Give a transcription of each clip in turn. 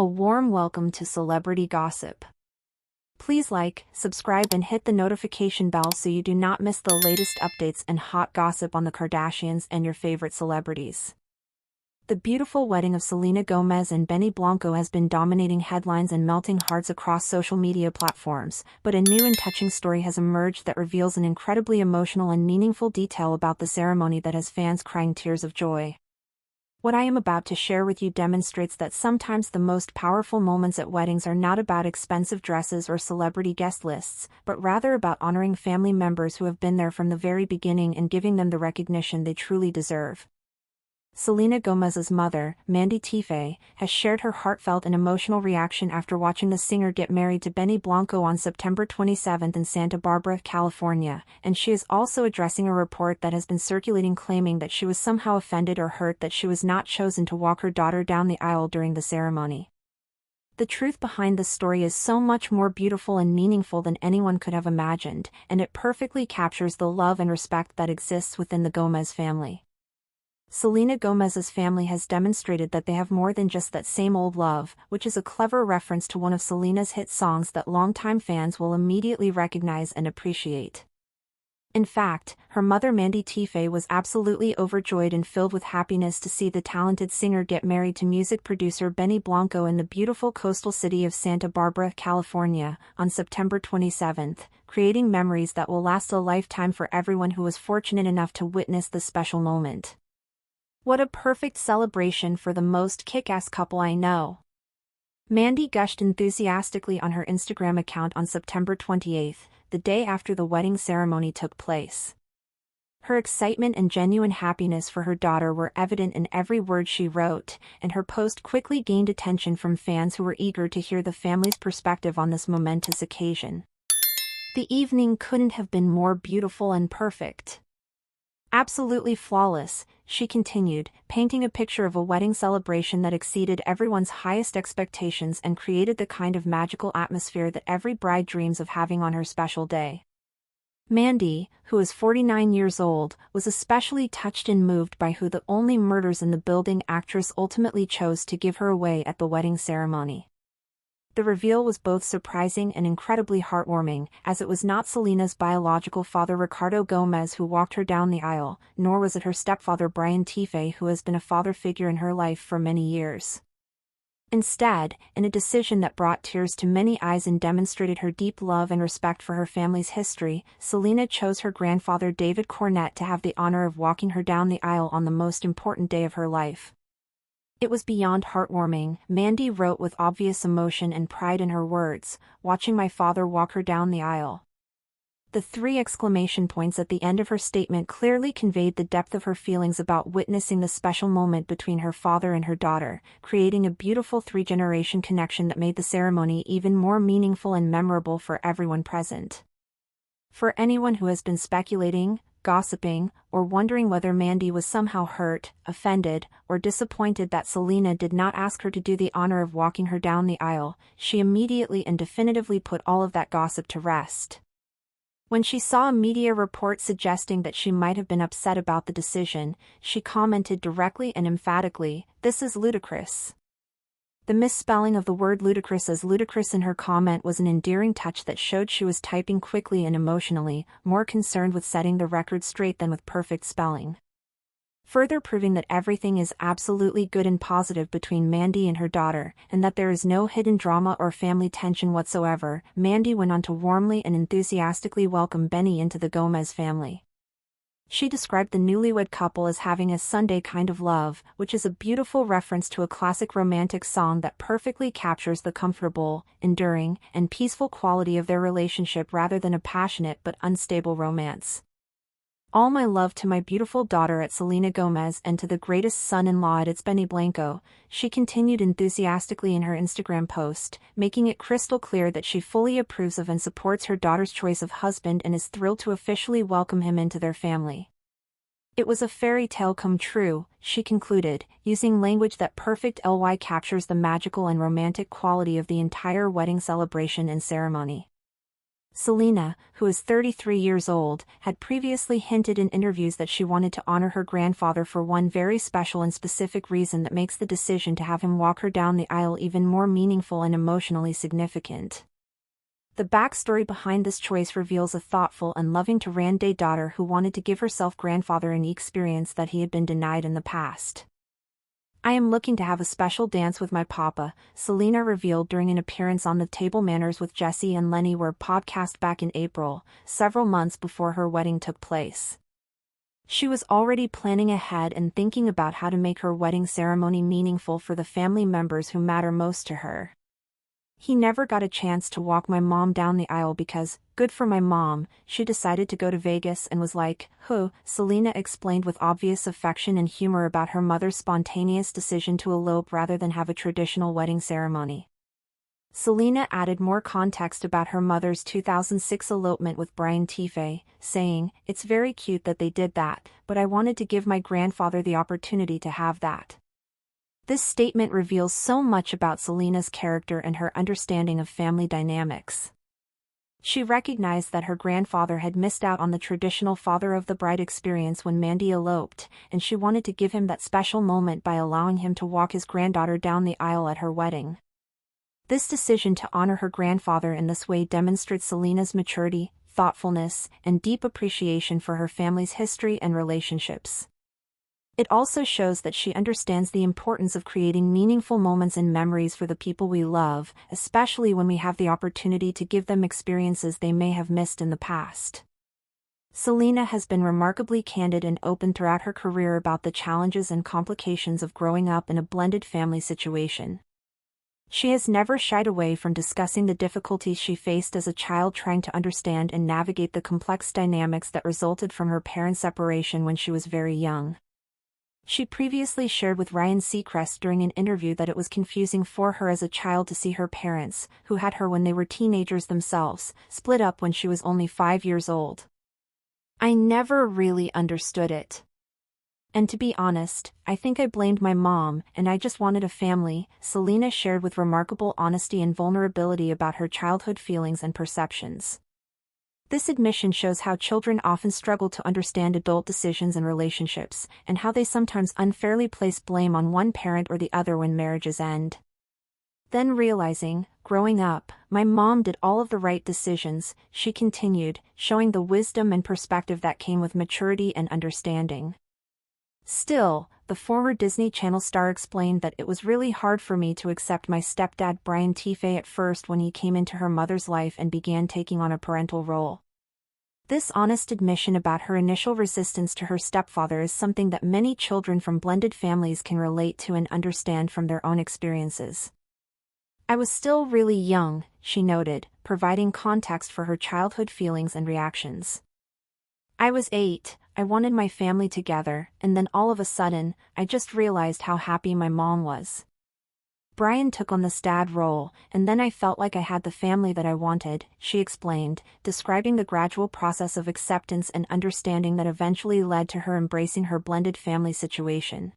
A warm welcome to Celebrity Gossip. Please like, subscribe and hit the notification bell so you do not miss the latest updates and hot gossip on the Kardashians and your favorite celebrities. The beautiful wedding of Selena Gomez and Blanco has been dominating headlines and melting hearts across social media platforms, but a new and touching story has emerged that reveals an incredibly emotional and meaningful detail about the ceremony that has fans crying tears of joy. What I am about to share with you demonstrates that sometimes the most powerful moments at weddings are not about expensive dresses or celebrity guest lists, but rather about honoring family members who have been there from the very beginning and giving them the recognition they truly deserve. Selena Gomez's mother, Mandy Tife, has shared her heartfelt and emotional reaction after watching the singer get married to Blanco on September 27 in Santa Barbara, California, and she is also addressing a report that has been circulating claiming that she was somehow offended or hurt that she was not chosen to walk her daughter down the aisle during the ceremony. The truth behind this story is so much more beautiful and meaningful than anyone could have imagined, and it perfectly captures the love and respect that exists within the Gomez family. Selena Gomez's family has demonstrated that they have more than just that same old love, which is a clever reference to one of Selena's hit songs that longtime fans will immediately recognize and appreciate. In fact, her mother Mandy Tife was absolutely overjoyed and filled with happiness to see the talented singer get married to music producer Blanco in the beautiful coastal city of Santa Barbara, California, on September 27, creating memories that will last a lifetime for everyone who was fortunate enough to witness the special moment. What a perfect celebration for the most kick-ass couple I know. Mandy gushed enthusiastically on her Instagram account on September 28, the day after the wedding ceremony took place. Her excitement and genuine happiness for her daughter were evident in every word she wrote, and her post quickly gained attention from fans who were eager to hear the family's perspective on this momentous occasion. The evening couldn't have been more beautiful and perfect. Absolutely flawless, she continued, painting a picture of a wedding celebration that exceeded everyone's highest expectations and created the kind of magical atmosphere that every bride dreams of having on her special day. Mandy, who is 49 years old, was especially touched and moved by who the only murders in the building actress ultimately chose to give her away at the wedding ceremony. The reveal was both surprising and incredibly heartwarming, as it was not Selena's biological father Ricardo Gomez who walked her down the aisle, nor was it her stepfather Brian Tife who has been a father figure in her life for many years. Instead, in a decision that brought tears to many eyes and demonstrated her deep love and respect for her family's history, Selena chose her grandfather David Cornett to have the honor of walking her down the aisle on the most important day of her life. It was beyond heartwarming, Mandy wrote with obvious emotion and pride in her words, watching my father walk her down the aisle. The 3 exclamation points at the end of her statement clearly conveyed the depth of her feelings about witnessing the special moment between her father and her daughter, creating a beautiful 3-generation connection that made the ceremony even more meaningful and memorable for everyone present. For anyone who has been speculating, gossiping, or wondering whether Mandy was somehow hurt, offended, or disappointed that Selena did not ask her to do the honor of walking her down the aisle, she immediately and definitively put all of that gossip to rest. When she saw a media report suggesting that she might have been upset about the decision, she commented directly and emphatically, "This is ludicrous." The misspelling of the word ludicrous as ludicrous in her comment was an endearing touch that showed she was typing quickly and emotionally, more concerned with setting the record straight than with perfect spelling. Further proving that everything is absolutely good and positive between Mandy and her daughter, and that there is no hidden drama or family tension whatsoever, Mandy went on to warmly and enthusiastically welcome Benny into the Gomez family. She described the newlywed couple as having a Sunday kind of love, which is a beautiful reference to a classic romantic song that perfectly captures the comfortable, enduring, and peaceful quality of their relationship rather than a passionate but unstable romance. All my love to my beautiful daughter at Selena Gomez and to the greatest son-in-law at its Blanco, she continued enthusiastically in her Instagram post, making it crystal clear that she fully approves of and supports her daughter's choice of husband and is thrilled to officially welcome him into their family. It was a fairy tale come true, she concluded, using language that perfectly captures the magical and romantic quality of the entire wedding celebration and ceremony. Selena, who is 33 years old, had previously hinted in interviews that she wanted to honor her grandfather for one very special and specific reason that makes the decision to have him walk her down the aisle even more meaningful and emotionally significant. The backstory behind this choice reveals a thoughtful and loving-to-Randy daughter who wanted to give herself grandfather an experience that he had been denied in the past. "I am looking to have a special dance with my papa," Selena revealed during an appearance on the Table Manners with Jesse and Lenny Were podcast back in April, several months before her wedding took place. She was already planning ahead and thinking about how to make her wedding ceremony meaningful for the family members who matter most to her. "He never got a chance to walk my mom down the aisle because, good for my mom, she decided to go to Vegas and was like, huh," Selena explained with obvious affection and humor about her mother's spontaneous decision to elope rather than have a traditional wedding ceremony. Selena added more context about her mother's 2006 elopement with Brian Tiffay, saying, "It's very cute that they did that, but I wanted to give my grandfather the opportunity to have that." This statement reveals so much about Selena's character and her understanding of family dynamics. She recognized that her grandfather had missed out on the traditional father of the bride experience when Mandy eloped, and she wanted to give him that special moment by allowing him to walk his granddaughter down the aisle at her wedding. This decision to honor her grandfather in this way demonstrates Selena's maturity, thoughtfulness, and deep appreciation for her family's history and relationships. It also shows that she understands the importance of creating meaningful moments and memories for the people we love, especially when we have the opportunity to give them experiences they may have missed in the past. Selena has been remarkably candid and open throughout her career about the challenges and complications of growing up in a blended family situation. She has never shied away from discussing the difficulties she faced as a child trying to understand and navigate the complex dynamics that resulted from her parents' separation when she was very young. She previously shared with Ryan Seacrest during an interview that it was confusing for her as a child to see her parents, who had her when they were teenagers themselves, split up when she was only 5 years old. "I never really understood it. And to be honest, I think I blamed my mom, and I just wanted a family," Selena shared with remarkable honesty and vulnerability about her childhood feelings and perceptions. This admission shows how children often struggle to understand adult decisions and relationships, and how they sometimes unfairly place blame on one parent or the other when marriages end. Then realizing, growing up, my mom did all of the right decisions, she continued, showing the wisdom and perspective that came with maturity and understanding. Still, the former Disney Channel star explained that it was really hard for me to accept my stepdad Brian Tiffay at first when he came into her mother's life and began taking on a parental role. This honest admission about her initial resistance to her stepfather is something that many children from blended families can relate to and understand from their own experiences. "I was still really young," she noted, providing context for her childhood feelings and reactions. "I was 8, I wanted my family together, and then all of a sudden, I just realized how happy my mom was. Brian took on the dad role, and then I felt like I had the family that I wanted," she explained, describing the gradual process of acceptance and understanding that eventually led to her embracing her blended family situation.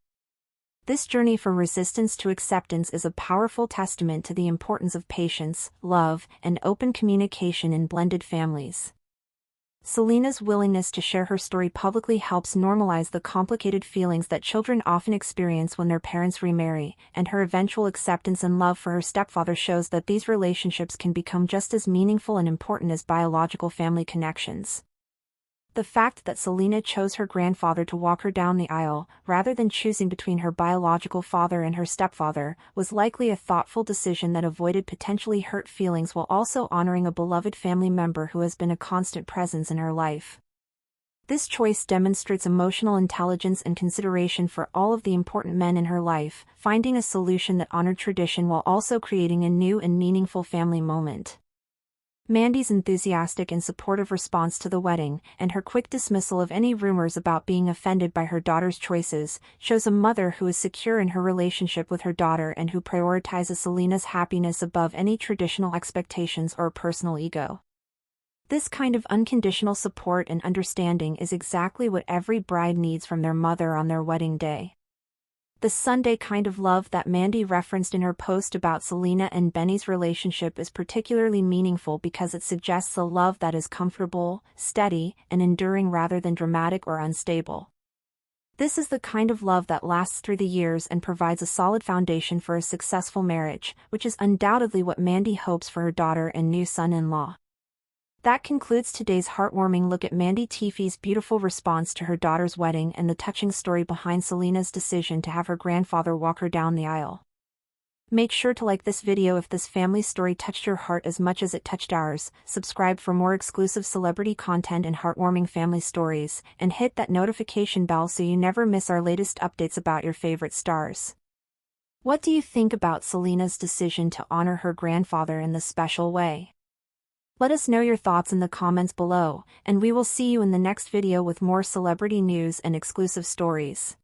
This journey from resistance to acceptance is a powerful testament to the importance of patience, love, and open communication in blended families. Selena's willingness to share her story publicly helps normalize the complicated feelings that children often experience when their parents remarry, and her eventual acceptance and love for her stepfather shows that these relationships can become just as meaningful and important as biological family connections. The fact that Selena chose her grandfather to walk her down the aisle, rather than choosing between her biological father and her stepfather, was likely a thoughtful decision that avoided potentially hurt feelings while also honoring a beloved family member who has been a constant presence in her life. This choice demonstrates emotional intelligence and consideration for all of the important men in her life, finding a solution that honored tradition while also creating a new and meaningful family moment. Mandy's enthusiastic and supportive response to the wedding, and her quick dismissal of any rumors about being offended by her daughter's choices, shows a mother who is secure in her relationship with her daughter and who prioritizes Selena's happiness above any traditional expectations or personal ego. This kind of unconditional support and understanding is exactly what every bride needs from their mother on their wedding day. The Sunday kind of love that Mandy referenced in her post about Selena and Benny's relationship is particularly meaningful because it suggests a love that is comfortable, steady, and enduring rather than dramatic or unstable. This is the kind of love that lasts through the years and provides a solid foundation for a successful marriage, which is undoubtedly what Mandy hopes for her daughter and new son-in-law. That concludes today's heartwarming look at Mandy Teefee's beautiful response to her daughter's wedding and the touching story behind Selena's decision to have her grandfather walk her down the aisle. Make sure to like this video if this family story touched your heart as much as it touched ours, subscribe for more exclusive celebrity content and heartwarming family stories, and hit that notification bell so you never miss our latest updates about your favorite stars. What do you think about Selena's decision to honor her grandfather in this special way? Let us know your thoughts in the comments below, and we will see you in the next video with more celebrity news and exclusive stories.